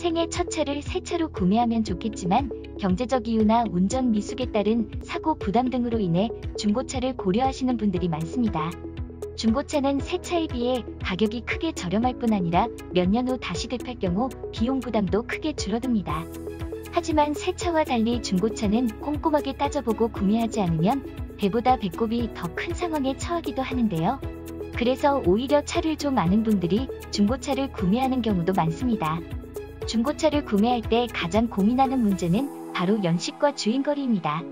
생애 첫 차를 새 차로 구매하면 좋겠지만 경제적 이유나 운전 미숙에 따른 사고 부담 등으로 인해 중고차를 고려하시는 분들이 많습니다. 중고차는 새 차에 비해 가격이 크게 저렴할 뿐 아니라 몇 년 후 다시 되팔 경우 비용 부담도 크게 줄어듭니다. 하지만 새 차와 달리 중고차는 꼼꼼하게 따져보고 구매하지 않으면 배보다 배꼽이 더 큰 상황에 처하기도 하는데요. 그래서 오히려 차를 좀 아는 분들이 중고차를 구매하는 경우도 많습니다. 중고차를 구매할 때 가장 고민하는 문제는 바로 연식과 주행거리입니다.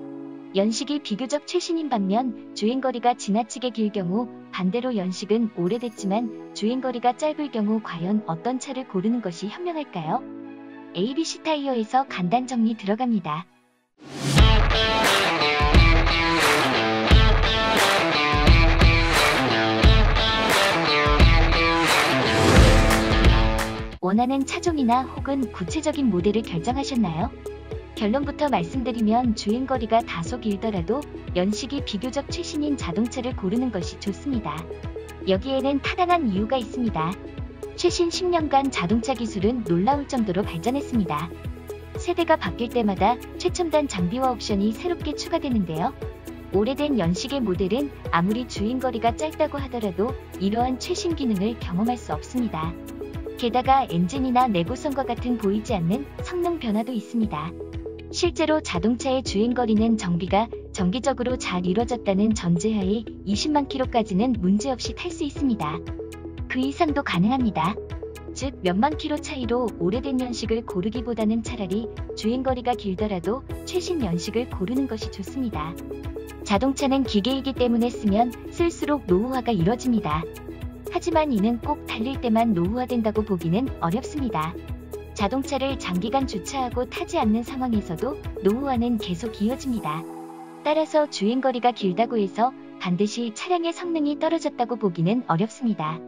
연식이 비교적 최신인 반면 주행거리가 지나치게 길 경우, 반대로 연식은 오래됐지만 주행거리가 짧을 경우 과연 어떤 차를 고르는 것이 현명할까요? ABC 타이어에서 간단 정리 들어갑니다. 원하는 차종이나 혹은 구체적인 모델을 결정하셨나요? 결론부터 말씀드리면 주행거리가 다소 길더라도 연식이 비교적 최신인 자동차를 고르는 것이 좋습니다. 여기에는 타당한 이유가 있습니다. 최신 10년간 자동차 기술은 놀라울 정도로 발전했습니다. 세대가 바뀔 때마다 최첨단 장비와 옵션이 새롭게 추가되는데요. 오래된 연식의 모델은 아무리 주행거리가 짧다고 하더라도 이러한 최신 기능을 경험할 수 없습니다. 게다가 엔진이나 내구성과 같은 보이지 않는 성능 변화도 있습니다. 실제로 자동차의 주행거리는 정비가 정기적으로 잘 이루어졌다는 전제하에 20만 킬로까지는 문제없이 탈 수 있습니다. 그 이상도 가능합니다. 즉 몇만 킬로 차이로 오래된 연식을 고르기보다는 차라리 주행거리가 길더라도 최신 연식을 고르는 것이 좋습니다. 자동차는 기계이기 때문에 쓰면 쓸수록 노후화가 이뤄집니다. 하지만 이는 꼭 달릴 때만 노후화된다고 보기는 어렵습니다. 자동차를 장기간 주차하고 타지 않는 상황에서도 노후화는 계속 이어집니다. 따라서 주행거리가 길다고 해서 반드시 차량의 성능이 떨어졌다고 보기는 어렵습니다.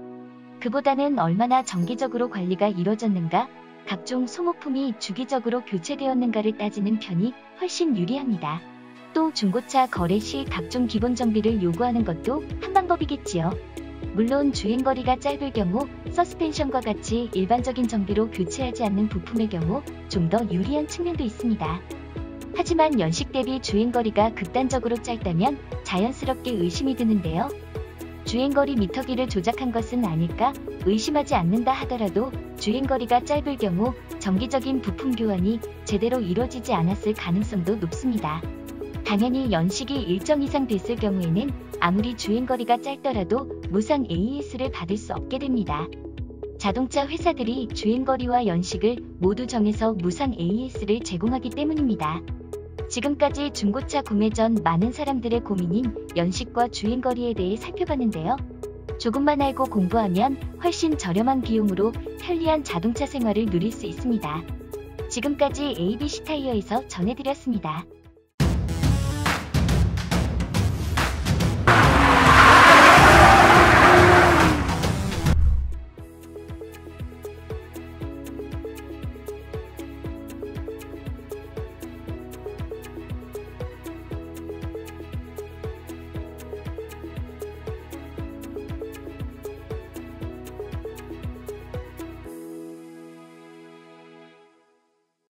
그보다는 얼마나 정기적으로 관리가 이루어졌는가, 각종 소모품이 주기적으로 교체되었는가를 따지는 편이 훨씬 유리합니다. 또 중고차 거래 시 각종 기본 정비를 요구하는 것도 한 방법이겠지요. 물론 주행거리가 짧을 경우 서스펜션과 같이 일반적인 정비로 교체하지 않는 부품의 경우 좀 더 유리한 측면도 있습니다. 하지만 연식 대비 주행거리가 극단적으로 짧다면 자연스럽게 의심이 드는데요. 주행거리 미터기를 조작한 것은 아닐까 의심하지 않는다 하더라도 주행거리가 짧을 경우 정기적인 부품 교환이 제대로 이루어지지 않았을 가능성도 높습니다. 당연히 연식이 일정 이상 됐을 경우에는 아무리 주행거리가 짧더라도 무상 AS를 받을 수 없게 됩니다. 자동차 회사들이 주행거리와 연식을 모두 정해서 무상 AS를 제공하기 때문입니다. 지금까지 중고차 구매 전 많은 사람들의 고민인 연식과 주행거리에 대해 살펴봤는데요. 조금만 알고 공부하면 훨씬 저렴한 비용으로 편리한 자동차 생활을 누릴 수 있습니다. 지금까지 ABC 타이어에서 전해드렸습니다.